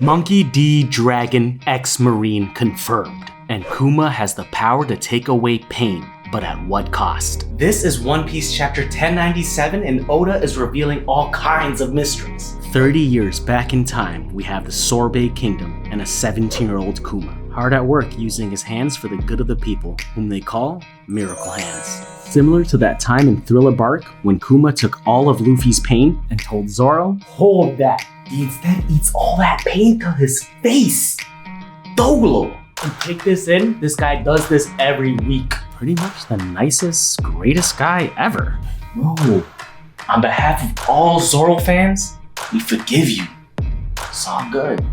Monkey D. Dragon X Marine confirmed, and Kuma has the power to take away pain, but at what cost? This is One Piece chapter 1097, and Oda is revealing all kinds of mysteries. 30 years back in time, we have the Sorbet Kingdom and a 17-year-old Kuma, hard at work using his hands for the good of the people, whom they call Miracle Hands. Similar to that time in Thriller Bark, when Kuma took all of Luffy's pain and told Zoro, "Hold that." He instead eats all that pain to his face. Dolo! And take this in, this guy does this every week. Pretty much the nicest, greatest guy ever. Bro, on behalf of all Zoro fans, we forgive you. It's all good.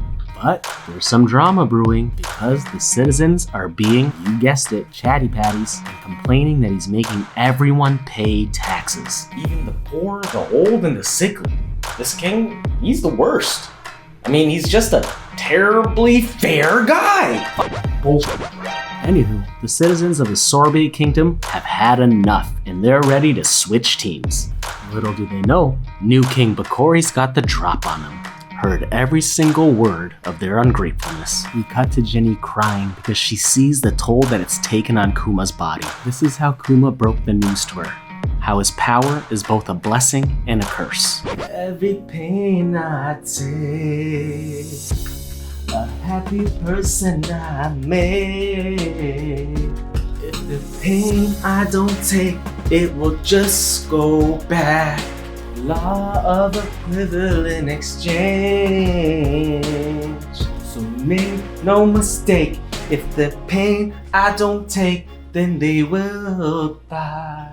But there's some drama brewing because the citizens are being, you guessed it, chatty patties and complaining that he's making everyone pay taxes. Even the poor, the old, and the sickly. This king, he's the worst. I mean, he's just a terribly fair guy. Bullshit. Anywho, the citizens of the Sorbet Kingdom have had enough and they're ready to switch teams. Little do they know, new King Bakori's got the drop on them. Heard every single word of their ungratefulness. We cut to Jenny crying because she sees the toll that it's taken on Kuma's body. This is how Kuma broke the news to her. How his power is both a blessing and a curse. Every pain I take, a happy person I make. If the pain I don't take, it will just go back. Law of equivalent exchange. So make no mistake, if the pain I don't take, then they will die.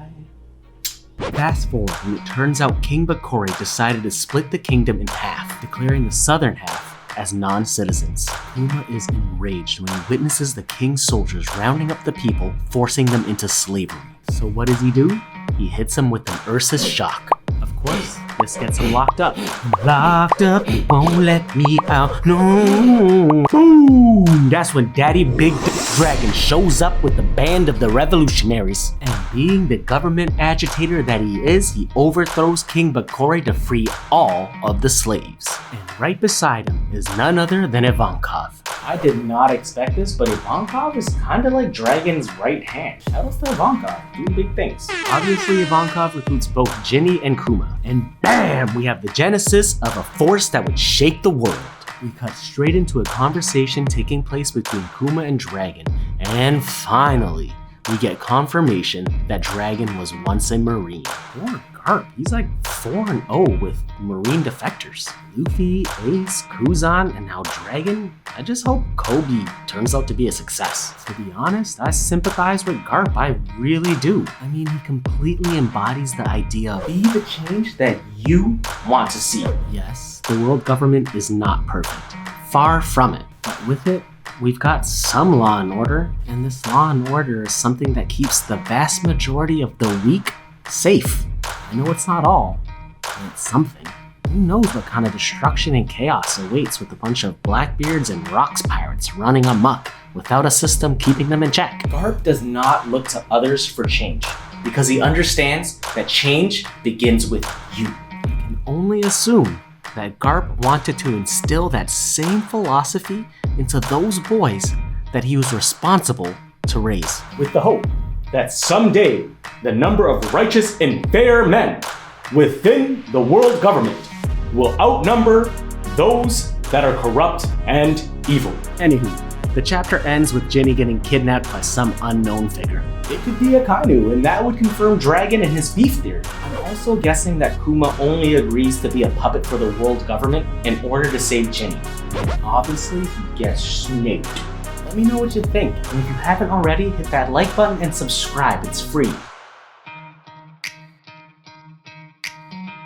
Fast forward, and it turns out King Bakori decided to split the kingdom in half, declaring the southern half as non-citizens. Kuma is enraged when he witnesses the king's soldiers rounding up the people, forcing them into slavery. So what does he do? He hits them with an Ursus shock. Of course, this gets him locked up. Locked up, you won't let me out, no. Boom! That's when Daddy Big Dragon shows up with the band of the revolutionaries. And being the government agitator that he is, he overthrows King Bakori to free all of the slaves. And right beside him is none other than Ivankov. I did not expect this, but Ivankov is kinda like Dragon's right hand. Shout out to Ivankov, doing big things. Obviously, Ivankov recruits both Ginny and Kuma. And bam! We have the genesis of a force that would shake the world. We cut straight into a conversation taking place between Kuma and Dragon. And finally, we get confirmation that Dragon was once a Marine. Poor Garp, he's like 4-0 with Marine defectors. Luffy, Ace, Kuzan, and now Dragon? I just hope Kobe turns out to be a success. To be honest, I sympathize with Garp, I really do. I mean, he completely embodies the idea of be the change that you want to see. Yes, the world government is not perfect. Far from it. But with it, we've got some law and order, and this law and order is something that keeps the vast majority of the weak safe. I know it's not all, but it's something. Who knows what kind of destruction and chaos awaits with a bunch of Blackbeards and Rocks pirates running amok without a system keeping them in check. Garp does not look to others for change because he understands that change begins with you. I can only assume that Garp wanted to instill that same philosophy into those boys that he was responsible to raise. With the hope that someday the number of righteous and fair men within the world government will outnumber those that are corrupt and evil. Anywho, the chapter ends with Ginny getting kidnapped by some unknown figure. It could be Akainu, and that would confirm Dragon and his beef theory. I'm also guessing that Kuma only agrees to be a puppet for the world government in order to save Ginny. And obviously, he gets snaked. Let me know what you think, and if you haven't already, hit that like button and subscribe, it's free.